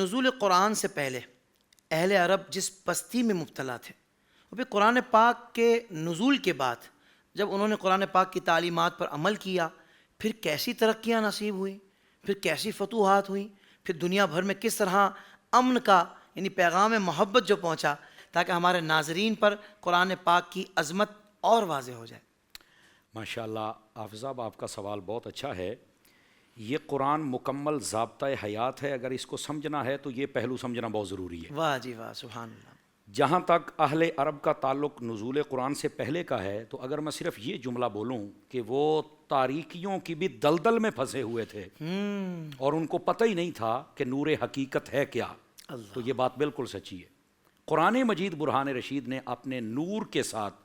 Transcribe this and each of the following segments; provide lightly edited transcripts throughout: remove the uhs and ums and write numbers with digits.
نزول قرآن سے پہلے اہل عرب جس پستی میں مبتلا تھے، وہ بھی قرآن پاک کے نزول کے بعد جب انہوں نے قرآن پاک کی تعلیمات پر عمل کیا، پھر کیسی ترقیاں نصیب ہوئیں، پھر کیسی فتوحات ہوئیں، پھر دنیا بھر میں کس طرح امن کا یعنی پیغام محبت جو پہنچا، تاکہ ہمارے ناظرین پر قرآن پاک کی عظمت اور واضح ہو جائے۔ ماشاءاللہ حافظ صاحب، آپ کا سوال بہت اچھا ہے۔ یہ قرآن مکمل ضابطۂ حیات ہے، اگر اس کو سمجھنا ہے تو یہ پہلو سمجھنا بہت ضروری ہے۔ واہ جی واہ، سبحان اللہ۔ جہاں تک اہل عرب کا تعلق نزول قرآن سے پہلے کا ہے، تو اگر میں صرف یہ جملہ بولوں کہ وہ تاریکیوں کی بھی دلدل میں پھنسے ہوئے تھے اور ان کو پتہ ہی نہیں تھا کہ نور حقیقت ہے کیا، تو یہ بات بالکل سچی ہے۔ قرآن مجید برہان رشید نے اپنے نور کے ساتھ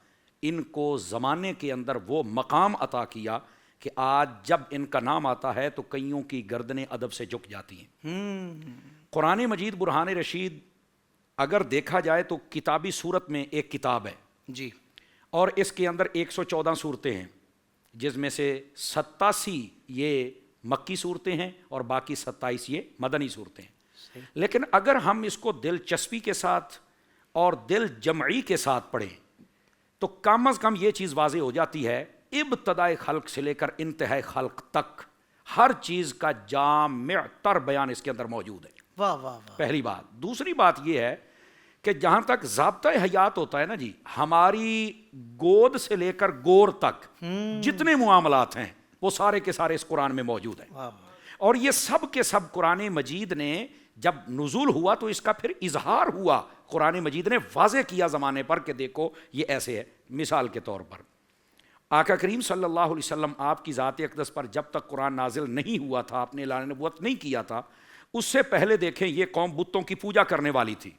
ان کو زمانے کے اندر وہ مقام عطا کیا کہ آج جب ان کا نام آتا ہے تو کئیوں کی گردنیں ادب سے جھک جاتی ہیں۔ قرآن مجید برہان رشید اگر دیکھا جائے تو کتابی صورت میں ایک کتاب ہے جی، اور اس کے اندر 114 صورتیں ہیں، جس میں سے 87 یہ مکی صورتیں ہیں اور باقی 27 یہ مدنی صورتیں ہیں۔ لیکن اگر ہم اس کو دلچسپی کے ساتھ اور دل جمعی کے ساتھ پڑھیں تو کم از کم یہ چیز واضح ہو جاتی ہے، ابتدائے خلق سے لے کر انتہائی خلق تک ہر چیز کا جامع تر بیان اس کے اندر موجود ہے۔ واہ واہ واہ۔ پہلی بات۔ دوسری بات یہ ہے کہ جہاں تک ضابطۂ حیات ہوتا ہے نا جی، ہماری گود سے لے کر گور تک جتنے معاملات ہیں وہ سارے کے سارے اس قرآن میں موجود ہیں، اور یہ سب کے سب قرآن مجید نے جب نزول ہوا تو اس کا پھر اظہار ہوا، قرآن مجید نے واضح کیا زمانے پر کہ دیکھو یہ ایسے ہے۔ مثال کے طور پر آقا کریم صلی اللہ علیہ وسلم آپ کی ذات اقدس پر جب تک قرآن نازل نہیں ہوا تھا، آپ نے اعلان نبوت نہیں کیا تھا، اس سے پہلے دیکھیں یہ قوم بتوں کی پوجا کرنے والی تھی۔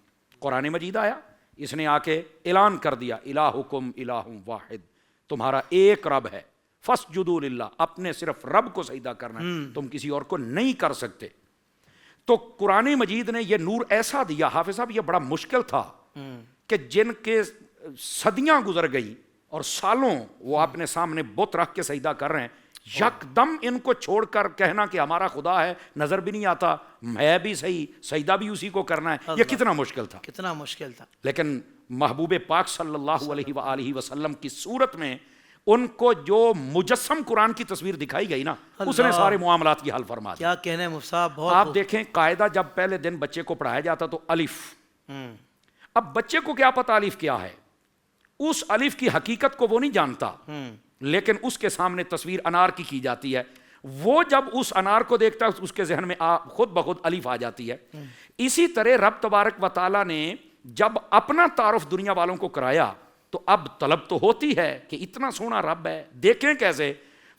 قرآن مجید آیا، اس نے آ کے اعلان کر دیا الہکم الہ واحد، تمہارا ایک رب ہے، فاسجدوا للہ، اپنے صرف رب کو سجدہ کرنا ہے، تم کسی اور کو نہیں کر سکتے۔ تو قرآن مجید نے یہ نور ایسا دیا، حافظ صاحب یہ بڑا مشکل تھا کہ جن کے صدیاں گزر گئی اور سالوں وہ اپنے سامنے بت رکھ کے سجدہ کر رہے ہیں، یکدم ان کو چھوڑ کر کہنا کہ ہمارا خدا ہے، نظر بھی نہیں آتا، ہے بھی صحیح، سجدہ بھی اسی کو کرنا ہے، یہ کتنا مشکل تھا، کتنا مشکل تھا۔ لیکن محبوب پاک صلی اللہ علیہ وآلہ وسلم کی صورت میں ان کو جو مجسم قرآن کی تصویر دکھائی گئی نا، اس نے سارے معاملات کی حل فرما دیا۔ کیا کہنے مفتی صاحب، بہت آپ دیکھیں قاعدہ جب پہلے دن بچے کو پڑھایا جاتا تو الف، اب بچے کو کیا پتا الف کیا ہے، اس الف کی حقیقت کو وہ نہیں جانتا، لیکن اس کے سامنے تصویر انار کی جاتی ہے، وہ جب اس انار کو دیکھتا ہے اس کے ذہن میں خود بخود الف آ جاتی ہے۔ اسی طرح رب تبارک و تعالیٰ نے جب اپنا تعارف دنیا والوں کو کرایا تو اب طلب تو ہوتی ہے کہ اتنا سونا رب ہے، دیکھیں کیسے؟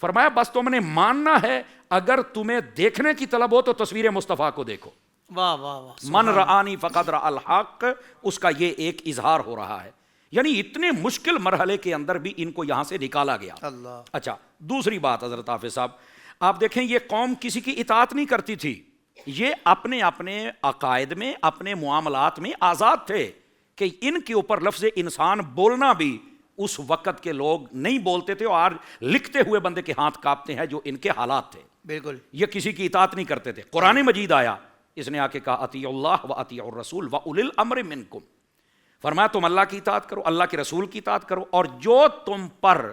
فرمایا بس تم نے ماننا ہے، اگر تمہیں دیکھنے کی طلب ہو تو تصویر مصطفیٰ کو دیکھو۔ واہ واہ واہ۔ من رآنی فقد رأى الحق، اس کا یہ ایک اظہار ہو رہا ہے، یعنی اتنے مشکل مرحلے کے اندر بھی ان کو یہاں سے نکالا گیا۔ اللہ۔ اچھا دوسری بات حضرت حافظ صاحب، آپ دیکھیں یہ قوم کسی کی اطاعت نہیں کرتی تھی، یہ اپنے اپنے عقائد میں اپنے معاملات میں آزاد تھے کہ ان کے اوپر لفظ انسان بولنا بھی اس وقت کے لوگ نہیں بولتے تھے، اور لکھتے ہوئے بندے کے ہاتھ کانپتے ہیں جو ان کے حالات تھے، بالکل یہ کسی کی اطاعت نہیں کرتے تھے۔ قرآن مجید آیا، اس نے آ کے کہا اطیعوا اللہ و اطیعوا الرسول و اولی الامر منکم، فرمایا تم اللہ کی اطاعت کرو، اللہ کے رسول کی اطاعت کرو، اور جو تم پر،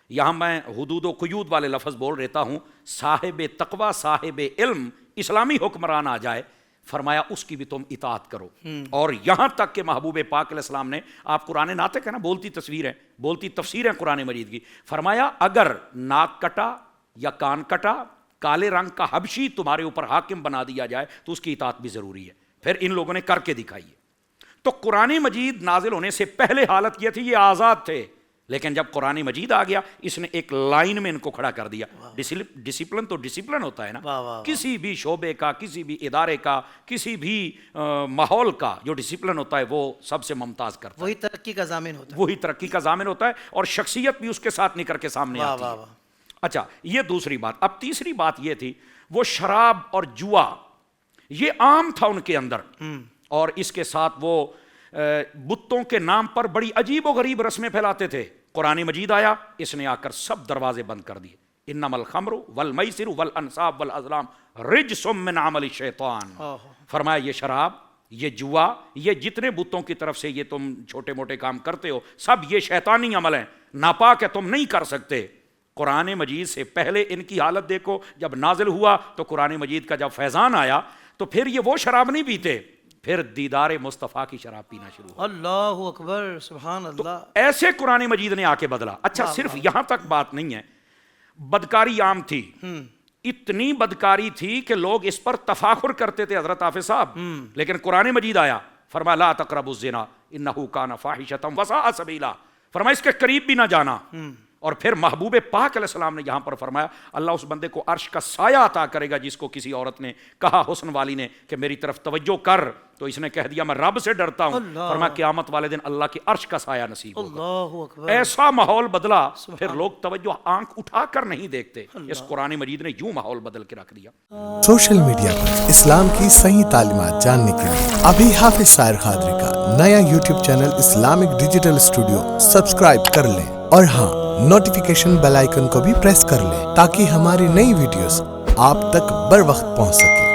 یہاں میں حدود و قیود والے لفظ بول رہتا ہوں، صاحب تقوی صاحب علم اسلامی حکمران آ جائے، فرمایا اس کی بھی تم اطاعت کرو۔ اور یہاں تک کہ محبوب پاک علیہ السلام نے، آپ قرآن ناطق ہے نا، بولتی تصویر ہے، بولتی تفسیر ہے قرآن مجید کی، فرمایا اگر ناک کٹا یا کان کٹا، کالے رنگ کا حبشی تمہارے اوپر حاکم بنا دیا جائے تو اس کی اطاعت بھی ضروری ہے۔ پھر ان لوگوں نے کر کے دکھائی ہے۔ تو قرآن مجید نازل ہونے سے پہلے حالت یہ تھی، یہ آزاد تھے، لیکن جب قرآن مجید آ گیا اس نے ایک لائن میں ان کو کھڑا کر دیا۔ ڈسپلن تو ڈسپلن ہوتا ہے نا، کسی بھی شعبے کا، کسی بھی ادارے کا، کسی بھی ماحول کا جو ڈسپلن ہوتا ہے وہ سب سے ممتاز کرتا ہے، وہی ترقی کا ضامن ہوتا ہے، وہی ترقی کا ضامن ہوتا ہے، اور شخصیت بھی اس کے ساتھ نکل کے سامنے آتی ہے۔ اچھا یہ دوسری بات۔ اب تیسری بات یہ تھی، وہ شراب اور جوا یہ عام تھا ان کے اندر، اور اس کے ساتھ وہ بتوں کے نام پر بڑی عجیب و غریب رسمیں پھیلاتے تھے۔ قرآن مجید آیا، اس نے آ کر سب دروازے بند کر دیے۔ انما الخمر والمیسر والانصاب والازلام رجس من عمل الشیطان، فرمایا یہ شراب، یہ جوا، یہ جتنے بتوں کی طرف سے یہ تم چھوٹے موٹے کام کرتے ہو سب یہ شیطانی عمل ہیں، ناپاک ہے، تم نہیں کر سکتے۔ قرآن مجید سے پہلے ان کی حالت دیکھو، جب نازل ہوا تو قرآن مجید کا جب فیضان آیا تو پھر یہ وہ شراب نہیں پیتے، پھر دیدار مصطفیٰ کی شراب پینا شروع ہوا۔ اللہ اکبر، سبحان اللہ۔ ایسے قرآن مجید نے آ کے بدلا۔ اچھا صرف یہاں تک بات نہیں ہے، بدکاری عام تھی، اتنی بدکاری تھی کہ لوگ اس پر تفاخر کرتے تھے حضرت حافظ صاحب، لیکن قرآن مجید آیا، فرمایا لا تقربوا الزنا انہ کان فاحشۃ وساء سبیلا، فرمایا اس کے قریب بھی نہ جانا۔ اور پھر محبوب پاک علیہ السلام نے یہاں پر فرمایا اللہ اس بندے کو عرش کا سایہ عطا کرے گا جس کو کسی عورت نے کہا، حسن والی نے، کہ میری طرف توجہ کر، تو اس نے کہہ دیا میں رب سے ڈرتا ہوں، فرمایا قیامت والے دن اللہ کی عرش کا سایہ نصیب ہوگا۔ اللہ اکبر، ایسا ماحول بدلا، پھر لوگ توجہ آنکھ اٹھا کر نہیں دیکھتے، اس قرآن مجید نے یوں ماحول بدل کے رکھ دیا۔ سوشل میڈیا پر اسلام کی صحیح تعلیمات جاننے کے لیے ابھی حافظ سائر قادری کا نیا YouTube channel Islamic digital studio subscribe کر لیں، اور ہاں نوٹیفیکیشن بیل آئیکن کو بھی پریس کر لیں تاکہ ہماری نئی ویڈیوز آپ تک بر وقت پہنچ سکے۔